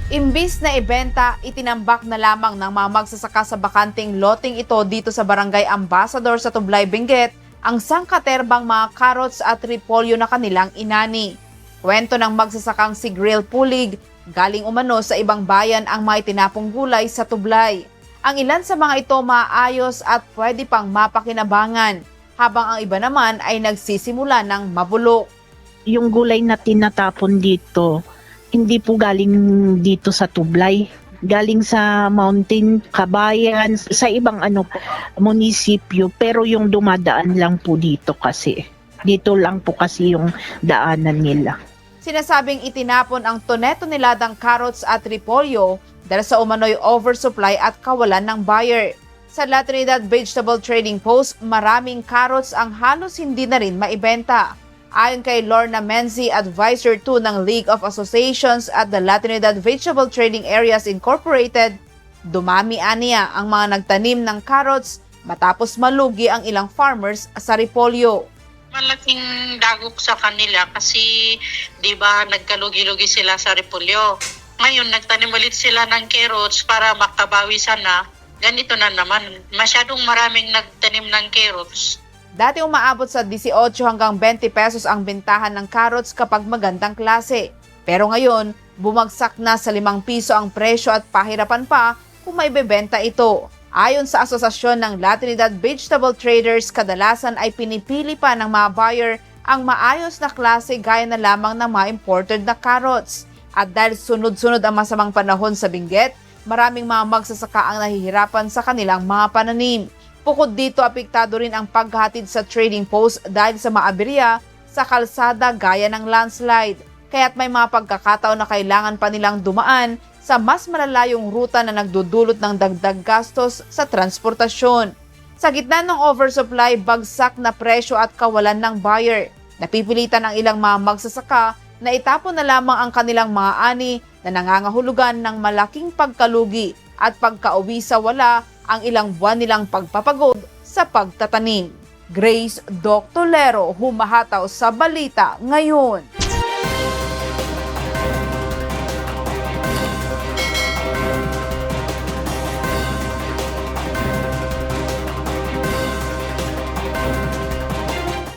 Imbis na ibenta, itinambak na lamang ng mga magsasaka sa bakanting loting ito dito sa Barangay Ambassador sa Tublay, Benguet ang sangkaterbang mga carrots at repolyo na kanilang inani. Kwento ng magsasakang si Grill Pulig, galing umano sa ibang bayan ang mga itinapong gulay sa Tublay. Ang ilan sa mga ito maayos at pwede pang mapakinabangan, habang ang iba naman ay nagsisimula ng mabulok. Yung gulay na tinatapon dito, hindi po galing dito sa Tublay. Galing sa Mountain, Kabayan, sa ibang munisipyo. Pero yung dumadaan lang po dito kasi. Dito lang po kasi yung daanan nila. Sinasabing itinapon ang tone-toneladang carrots at repolyo dahil sa umano'y oversupply at kawalan ng buyer. Sa La Trinidad Vegetable Trading Post, maraming carrots ang halos hindi na rin maibenta. Ayon kay Lorna Menzi, Advisor 2 ng League of Associations at the La Trinidad Vegetable Trading Areas Incorporated, dumami aniya ang mga nagtanim ng carrots matapos malugi ang ilang farmers sa repolyo. Malaking dagok sa kanila kasi 'di ba nagkalugi-lugi sila sa repolyo. Ngayon nagtanim ulit sila ng carrots para makabawi sana. Ganito na naman, masyadong maraming nagtanim ng carrots. Dati umaabot sa 18 hanggang 20 pesos ang bentahan ng carrots kapag magandang klase. Pero ngayon, bumagsak na sa 5 piso ang presyo at pahirapan pa kung may bebenta ito. Ayon sa Asosasyon ng La Trinidad Vegetable Traders, kadalasan ay pinipili pa ng mga buyer ang maayos na klase gaya na lamang ng mga imported na carrots. At dahil sunod-sunod ang masamang panahon sa Benguet, maraming mga magsasaka ang nahihirapan sa kanilang mga pananim. Bukod dito, apektado rin ang paghatid sa trading post dahil sa maaberya sa kalsada gaya ng landslide. Kaya't may mga pagkakataon na kailangan pa nilang dumaan sa mas malalayong ruta na nagdudulot ng dagdag gastos sa transportasyon. Sa gitna ng oversupply, bagsak na presyo at kawalan ng buyer, napipilitan ang ilang mga magsasaka na itapon na lamang ang kanilang mga ani na nangangahulugan ng malaking pagkalugi at pagkauwi sa wala ang ilang buwan nilang pagpapagod sa pagtatanim. Grace Doctolero, humahataw sa balita ngayon.